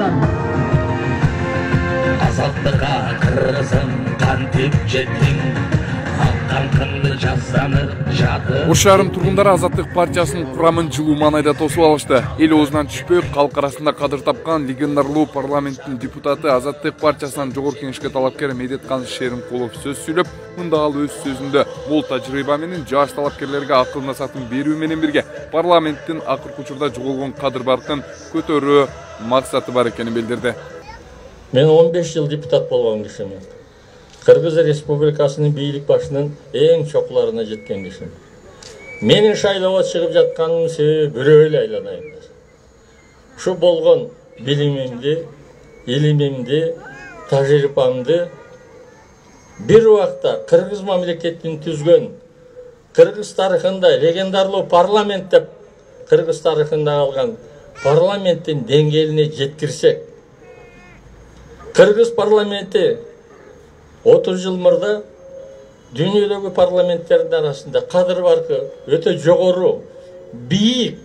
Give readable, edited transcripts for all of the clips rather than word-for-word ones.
Kırgızistan'dan. Azatlığa kırgızım kantip jettin. Ош шаарынын тургундары Азаттык партиясынын курамын жылуу маанайда тосуп алышты. Эл оозунан түшпөй, калк арасында кадыр тапкан легендарлуу парламенттин депутаты Азаттык партиясынан жогорку кеңешке талапкер Медеткан Шеримкулов сөз сүйлөп, мында ал өз сөзүндө мол тажрыйба менен жаш талапкерлерге акыл насаатын берүү менен бирге парламенттин акыркы учурда жоголгон кадыр баркын көтөрүү максаты бар экенин билдирди. Мен 15 жыл депутат болгон кишимин. Кыргыз Республикасынын бийлик башынын эң чокуларына жеткен кишимин. Менин шайлоого чыгып жатканымдын себеби бирөө эле айланайын. Ушу болгон билимимди, илимимди, тажрыйбамды бир убакта Кыргыз мамлекетин түзгөн, Кыргыз тарыхында легендарлуу парламент деп Кыргыз тарыхында калган парламенттин деңгээлине жеткирсек, Кыргыз парламенти 30 жыл мурда дүйнөдөгү парламенттердин арасында кадыр баркы өтө жогору, бийик.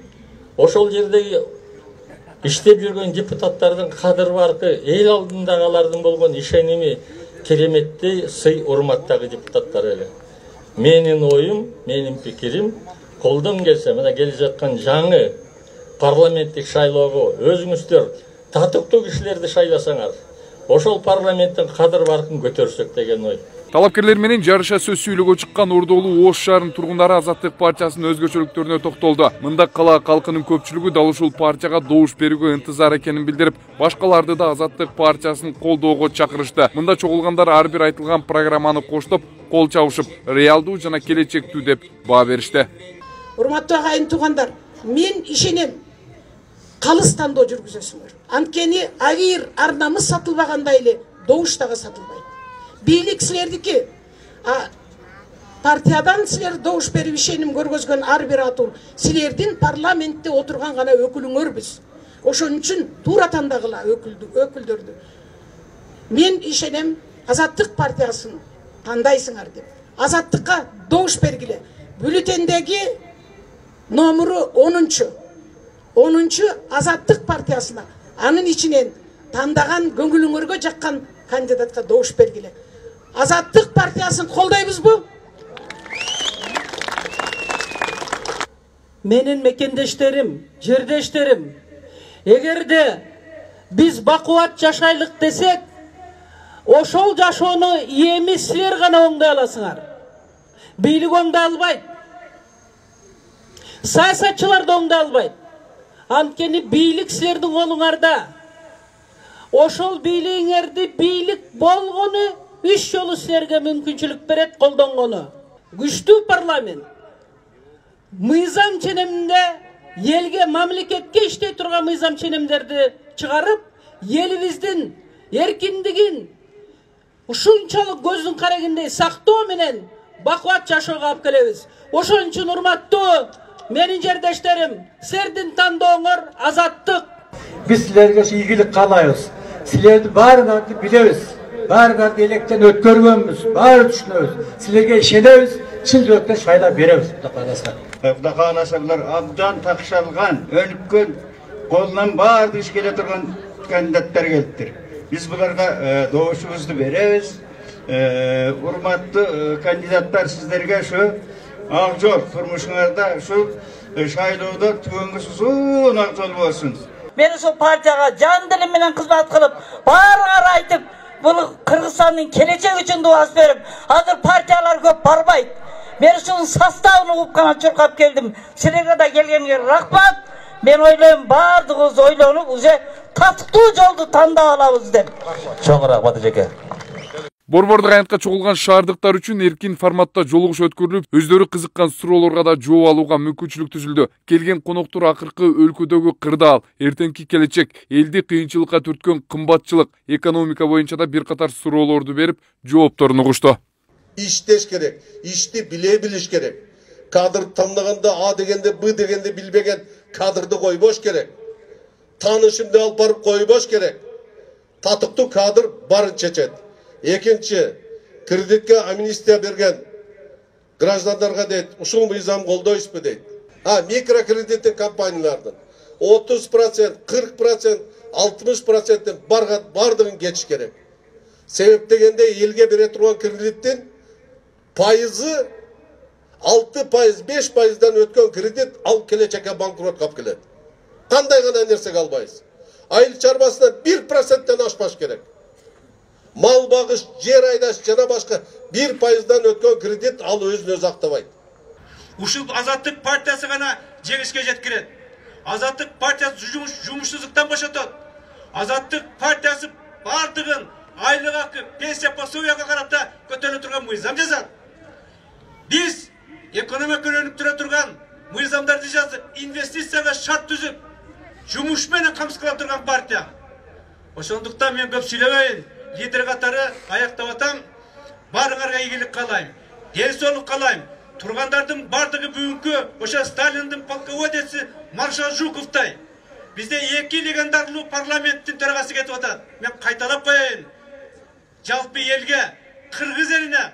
Ошол жердеги иштеп жүргөн депутаттардын кадыр баркы, эл алдындагы алардын болгон ишеними кереметтей сый урматтагы депутаттар эле. Менин оюм, менин пикирим, колдон келсе, мына келе жаткан жаңы парламенттик шайлоого өзүңүздөр татыктуу кишилерди шайласаңар, ошол парламенттин кадыр баркын көтөрсөк деген ой. Талапкерлер менен жарыша сөз сүйлөгө чыккан ордолуу Ош шаарынын тургундары Азаттык партиясынын өзгөчөлүктөрүнө токтолду. Мында кала калкынын көпчүлүгү дал ушул партияга добуш берүүгө ынтызар экенин билдирип, башкаларды да Азаттык партиясын колдоого чакырышты. Мында чогулгандар ар бир айтылган программаны коштоп, кол чабышып, реалдуу жана келечектүү деп баа беришти. Урматтуу агайын туугандар, мен ишенем. Калыс тандоо жүргүзөсүңөр. Анткени агир арнамыз сатылбагандай эле добуш дагы сатылбайт. Бийлик силердики. Партиядан силер добуш берип ишеним көргөзгөн ар бир атуу силердин парламентте отурган гана өкүлүңөрбүз. Ошон үчүн туура тандагыла өкүлдөрдү. Мен ишенем Азаттык партиясын тандайсыңар деп. Азаттыкка добуш бергиле. Бюллетендеги номеру 10-чу Азаттык партиясына, анын ичинен тандаган көңүлүңөргө жаккан кандидатка добуш бергиле. Азаттык партиясын колдойбузбу? Менин мекендештерим, жердештерим, эгерде биз бакубат жашайлык десек, ошол жашоону эми силер гана оңдой аласыңар. Бийлик оңдой албайт. Саясатчылар да оңдой албайт. Анткени бийлик силердин колуңарда. Ошол бийлигиңерди бийлик болгону 3 жолу силерге мүмкүнчүлүк берет колдонгону. Күчтүү парламент. Мыйзам ченеминде элге, мамлекетке иштей турган мыйзам ченемдерди чыгарып, элибиздин эркиндигин ушунчалык көздүн карагындей сактоо менен бакубат жашоого алып келебиз. Ошон үчүн урматтуу менин жердештерим, силердин тандооңор Азаттык. Биз силерге ийгилик каалайбыз. Силерди баарыңарды билебиз. Баарыңарды электен өткөргөнбүз, баары түшүнөбүз. Силерге ишенебиз, чын жүрөктөн шайлап беребиз. Кудай кааласаңар, абдан такшалган, өнүккөн, колунан баарды иш келе турган кандидаттар келиптир. Биз буларга добушубузду беребиз. Урматтуу кандидаттар, сиздерге ушу ак жол турмушуңарда ушу шайлоодо түбөңүз узун ак жол болсун. Мен ушул партияга жан дилим менен кызмат кылып, баарыңар айтып, бул Кыргызстандын келечеги үчүн дуас берип, азыр партиялар көп барбайт. Мен ушунун составын угуп гана чуркап келдим. Силерге да келгенге рахмат. Мен ойлойм, баардыгыбыз ойлонуп, уже татыктуу жолду тандап алабыз деп. Чоң рахмат эжеке. Борбордук аянтка чогулган шаардыктар үчүн эркин форматта жолугуш өткөрүлүп, өздөрү кызыккан суроолорго да жооп алууга мүмкүнчүлүк түзүлдү. Келген коноктор акыркы өлкөдөгү кырдаал, эртеңки келечек, элди кыйынчылыкка түрткөн кымбатчылык, экономика боюнча да бир катар суроолорду берип, жоопторун угушту. İşteş gerek, işti bile biliş gerek. Kadr tanıganda A degende B degende bilbegen kadrdı koyboş gerek. Tanışımda alıp barıp koyboş gerek. Tatıktı kadr barın çeçet. Ekinci, kreditke amnistiya bergen gраждандарга дейт, ушул мыйзам колдойсузбу дейт. Mikrokreditin kampanyalardan 30%, 40% 60%'den bardığın geçiş gerek. Sebep degende elge bere turgan kreditin payızı 6%, 5%'dan ötken kredit al kelecekке bankrot kap keledi. Qanday gana nerse kalbayız. Aylık çarpasından 1%'den aşpaş gerek. Mal bağış, yer aydaş, jana başka 1%'dan ötken kredit al özünü öz aqtabaydı. Ушул Азаттык партиясы гана жеңишке жеткирет. Азаттык партиясы жумушсуздуктан бошотот. Азаттык партиясы бардыгын айлык акы, пенсия пособияга карата көтөрүлө турган мыйзам жазат. Биз экономия көрөнүп тура турган мыйзамдарды жазып, инвестицияга шарт түзүп, жумуш менен камсыздап турган партия. Ошондуктан мен көп сүйлөбөйүн. Лидер катары аяктап атам. Баарыңарга ийгилик каалайм. Ден соолук каалайм. Тургандардын бардыгы бүгүнкү ошо Сталиндин полководеси маршал Жуковдай. Бизде 2 легендарлуу парламенттин төрагасы кетип атат. Мен кайталап коеюн. Жалпы элге, кыргыз элине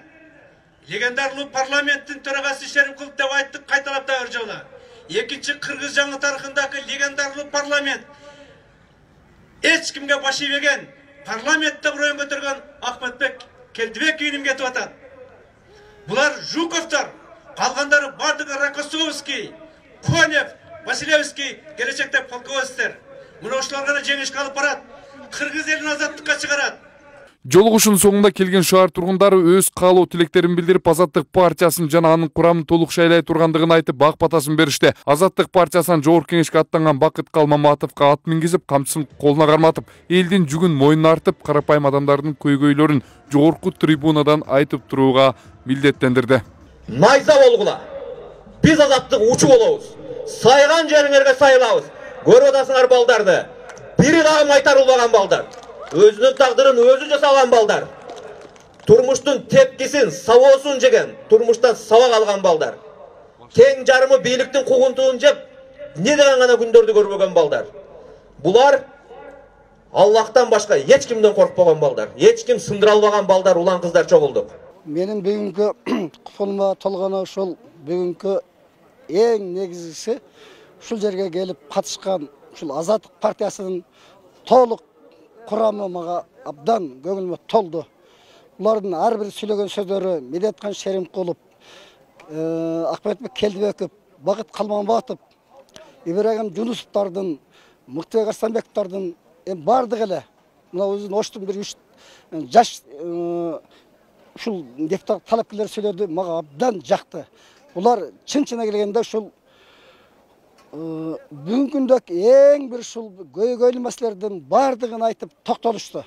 легендарлуу парламенттин төрагасы Шеримкулов деп айттык, кайталап да бир жолу. Экинчи кыргыз жаңы тарыхындагы легендарлуу парламент эч кимге баш ийбеген парламентте мурун көтөргөн Ахметбек Келдибековдин кетип атат. Булар Жуковтар, калгандары бардыгы Рокоссовский, Конев, Василевский, келечекте полководецтер. Мына ошолор гана жеңишке алып барат. Кыргыз элин азаттыкка чыгарат. Жолугушунун соңунда келген шаар тургундары өз каалоо тилектерин билдирип, Азаттык партиясын жана анын курамын толук шайлай тургандыгын айтып, бак батасын беришти. Азаттык партиясынан жогорку кеңешке аттанган Бакыт Калмаматовго ат мингизип, камчысын колуна карматып, элдин жүгүн мойнуна артып, карапайым адамдардын көйгөйлөрүн жогорку трибунадан айтып турууга милдеттендирди. Найза болгула. Биз азаттык учу болобуз. Сайган жериңерге сайлабыз. Көрүп атасыңар балдарды. Бири дагы майтарылбаган балдар. Өзүнүн тагдырын өзү жасаган балдар. Турмуштун тепкисин, сабоосун жеген, турмуштан сабак алган балдар. Тең жарымы бийликтин кугунтуун жеп, не деген гана күндөрдү көрбөгөн балдар. Булар Аллахтан башка эч кимден коркпогон балдар. Эч ким сындыра албаган балдар, улан кыздар чогулду. Менин бүгүнкү колума толгону ушул бүгүнкү эң негизгиси ушул жерге келип катышкан ушул Азаттык партиясынын толук курамы мага абдан көңүлүмө толду. Булардын ар бир сүйлөгөн сөздөрү Медеткан Шеримкулов, Ахметбек Келдибеков, Бакыт Калмаматов, Ибрагим Жунусовдордун, Мыктыбек Арстанбековдордун бардыгы эле мына өзүнүн оштун бир жаш ушул депутат талапкерлер сөйлөдү, мага абдан жакты. Булар чын-чына келгенде ушул бүгүнкү күндөгү эң бир ушул көйгөйлүү маселелердин бардыгын айтып токтолушту.